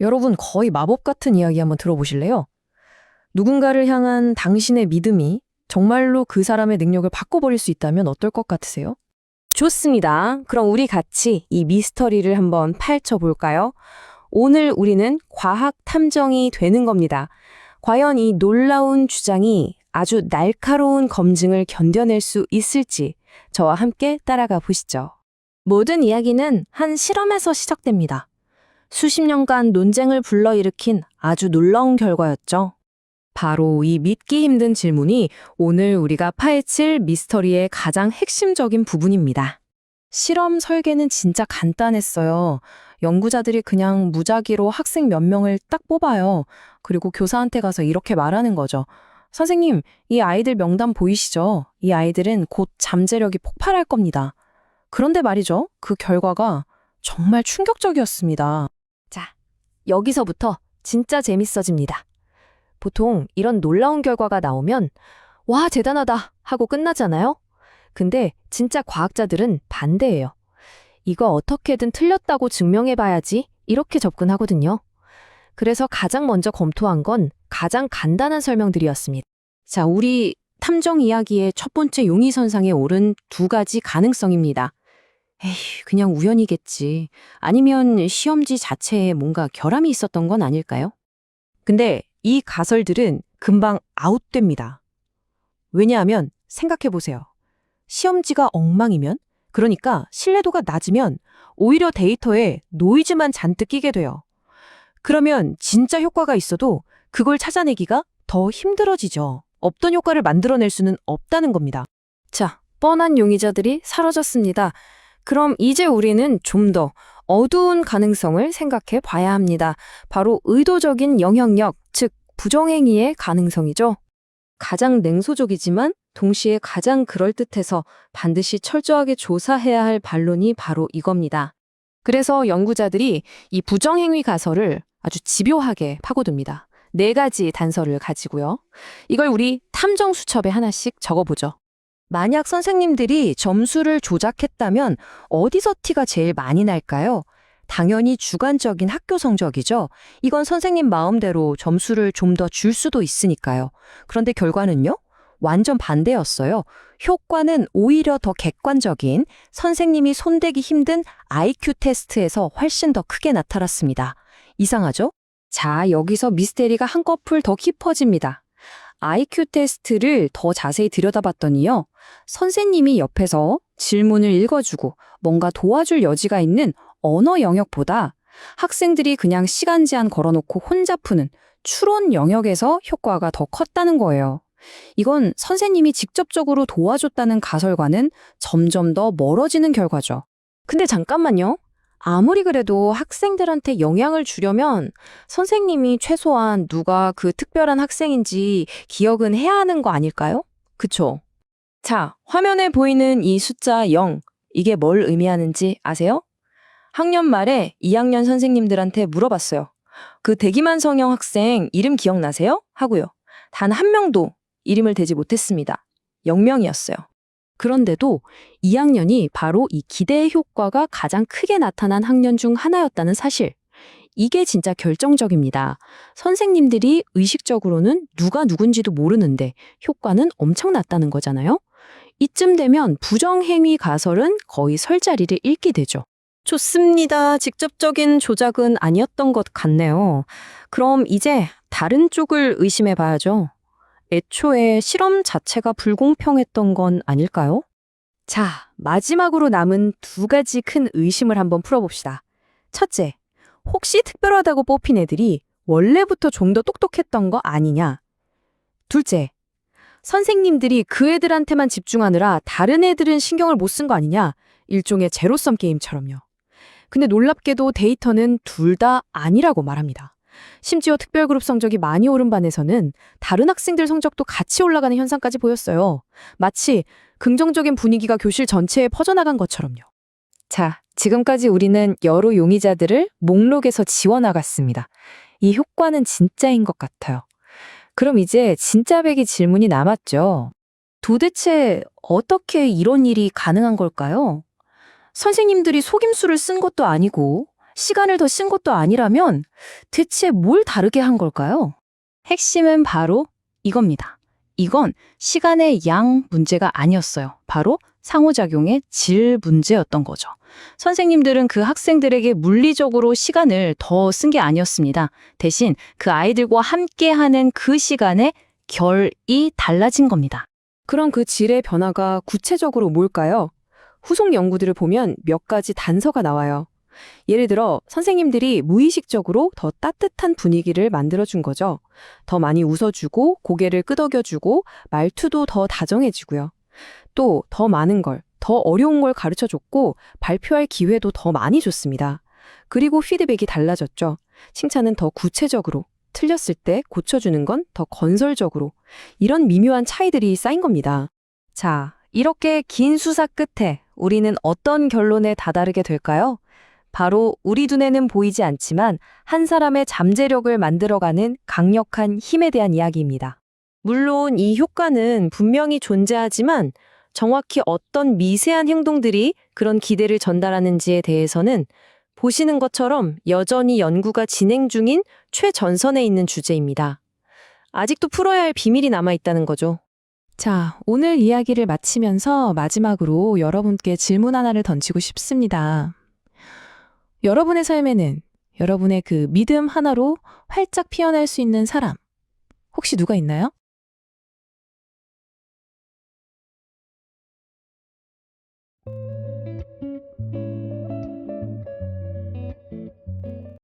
여러분, 거의 마법 같은 이야기 한번 들어보실래요? 누군가를 향한 당신의 믿음이 정말로 그 사람의 능력을 바꿔버릴 수 있다면 어떨 것 같으세요? 좋습니다. 그럼 우리 같이 이 미스터리를 한번 파헤쳐볼까요? 오늘 우리는 과학 탐정이 되는 겁니다. 과연 이 놀라운 주장이 아주 날카로운 검증을 견뎌낼 수 있을지 저와 함께 따라가 보시죠. 모든 이야기는 한 실험에서 시작됩니다. 수십 년간 논쟁을 불러일으킨 아주 놀라운 결과였죠. 바로 이 믿기 힘든 질문이 오늘 우리가 파헤칠 미스터리의 가장 핵심적인 부분입니다. 실험 설계는 진짜 간단했어요. 연구자들이 그냥 무작위로 학생 몇 명을 딱 뽑아요. 그리고 교사한테 가서 이렇게 말하는 거죠. 선생님, 이 아이들 명단 보이시죠? 이 아이들은 곧 잠재력이 폭발할 겁니다. 그런데 말이죠. 그 결과가 정말 충격적이었습니다. 자, 여기서부터 진짜 재밌어집니다. 보통 이런 놀라운 결과가 나오면 와, 대단하다 하고 끝나잖아요? 근데 진짜 과학자들은 반대예요. 이거 어떻게든 틀렸다고 증명해봐야지 이렇게 접근하거든요. 그래서 가장 먼저 검토한 건 가장 간단한 설명들이었습니다. 자, 우리 탐정 이야기의 첫 번째 용의선상에 오른 두 가지 가능성입니다. 에이, 그냥 우연이겠지. 아니면 시험지 자체에 뭔가 결함이 있었던 건 아닐까요? 근데 이 가설들은 금방 아웃됩니다. 왜냐하면 생각해보세요. 시험지가 엉망이면, 그러니까 신뢰도가 낮으면 오히려 데이터에 노이즈만 잔뜩 끼게 돼요. 그러면 진짜 효과가 있어도 그걸 찾아내기가 더 힘들어지죠. 없던 효과를 만들어낼 수는 없다는 겁니다. 자, 뻔한 용의자들이 사라졌습니다. 그럼 이제 우리는 좀 더 어두운 가능성을 생각해 봐야 합니다. 바로 의도적인 영향력, 즉 부정행위의 가능성이죠. 가장 냉소적이지만 동시에 가장 그럴듯해서 반드시 철저하게 조사해야 할 반론이 바로 이겁니다. 그래서 연구자들이 이 부정행위 가설을 아주 집요하게 파고듭니다. 4가지 단서를 가지고요. 이걸 우리 탐정 수첩에 하나씩 적어보죠. 만약 선생님들이 점수를 조작했다면 어디서 티가 제일 많이 날까요? 당연히 주관적인 학교 성적이죠. 이건 선생님 마음대로 점수를 좀 더 줄 수도 있으니까요. 그런데 결과는요? 완전 반대였어요. 효과는 오히려 더 객관적인 선생님이 손대기 힘든 IQ 테스트에서 훨씬 더 크게 나타났습니다. 이상하죠? 자, 여기서 미스테리가 한꺼풀 더 깊어집니다. IQ 테스트를 더 자세히 들여다봤더니요. 선생님이 옆에서 질문을 읽어주고 뭔가 도와줄 여지가 있는 언어 영역보다 학생들이 그냥 시간 제한 걸어놓고 혼자 푸는 추론 영역에서 효과가 더 컸다는 거예요. 이건 선생님이 직접적으로 도와줬다는 가설과는 점점 더 멀어지는 결과죠. 근데 잠깐만요. 아무리 그래도 학생들한테 영향을 주려면 선생님이 최소한 누가 그 특별한 학생인지 기억은 해야 하는 거 아닐까요? 그쵸? 자, 화면에 보이는 이 숫자 0, 이게 뭘 의미하는지 아세요? 학년 말에 2학년 선생님들한테 물어봤어요. 그 대기만 성형 학생 이름 기억나세요? 하고요. 단 한 명도 이름을 대지 못했습니다. 0명이었어요. 그런데도 2학년이 바로 이 기대의 효과가 가장 크게 나타난 학년 중 하나였다는 사실. 이게 진짜 결정적입니다. 선생님들이 의식적으로는 누가 누군지도 모르는데 효과는 엄청났다는 거잖아요. 이쯤 되면 부정행위 가설은 거의 설 자리를 잃게 되죠. 좋습니다. 직접적인 조작은 아니었던 것 같네요. 그럼 이제 다른 쪽을 의심해 봐야죠. 애초에 실험 자체가 불공평했던 건 아닐까요? 자, 마지막으로 남은 2가지 큰 의심을 한번 풀어봅시다. 첫째, 혹시 특별하다고 뽑힌 애들이 원래부터 좀 더 똑똑했던 거 아니냐? 둘째, 선생님들이 그 애들한테만 집중하느라 다른 애들은 신경을 못 쓴 거 아니냐? 일종의 제로섬 게임처럼요. 근데 놀랍게도 데이터는 둘 다 아니라고 말합니다. 심지어 특별그룹 성적이 많이 오른 반에서는 다른 학생들 성적도 같이 올라가는 현상까지 보였어요. 마치 긍정적인 분위기가 교실 전체에 퍼져나간 것처럼요. 자, 지금까지 우리는 여러 용의자들을 목록에서 지워나갔습니다. 이 효과는 진짜인 것 같아요. 그럼 이제 진짜 배기 질문이 남았죠. 도대체 어떻게 이런 일이 가능한 걸까요? 선생님들이 속임수를 쓴 것도 아니고 시간을 더 쓴 것도 아니라면 대체 뭘 다르게 한 걸까요? 핵심은 바로 이겁니다. 이건 시간의 양 문제가 아니었어요. 바로 상호작용의 질 문제였던 거죠. 선생님들은 그 학생들에게 물리적으로 시간을 더 쓴 게 아니었습니다. 대신 그 아이들과 함께하는 그 시간의 결이 달라진 겁니다. 그럼 그 질의 변화가 구체적으로 뭘까요? 후속 연구들을 보면 몇 가지 단서가 나와요. 예를 들어 선생님들이 무의식적으로 더 따뜻한 분위기를 만들어준 거죠. 더 많이 웃어주고 고개를 끄덕여주고 말투도 더 다정해지고요. 또 더 많은 걸, 더 어려운 걸 가르쳐줬고 발표할 기회도 더 많이 줬습니다. 그리고 피드백이 달라졌죠. 칭찬은 더 구체적으로, 틀렸을 때 고쳐주는 건 더 건설적으로. 이런 미묘한 차이들이 쌓인 겁니다. 자, 이렇게 긴 수사 끝에 우리는 어떤 결론에 다다르게 될까요? 바로 우리 눈에는 보이지 않지만 한 사람의 잠재력을 만들어가는 강력한 힘에 대한 이야기입니다. 물론 이 효과는 분명히 존재하지만 정확히 어떤 미세한 행동들이 그런 기대를 전달하는지에 대해서는 보시는 것처럼 여전히 연구가 진행 중인 최전선에 있는 주제입니다. 아직도 풀어야 할 비밀이 남아있다는 거죠. 자, 오늘 이야기를 마치면서 마지막으로 여러분께 질문 하나를 던지고 싶습니다. 여러분의 삶에는 여러분의 그 믿음 하나로 활짝 피어날 수 있는 사람, 혹시 누가 있나요?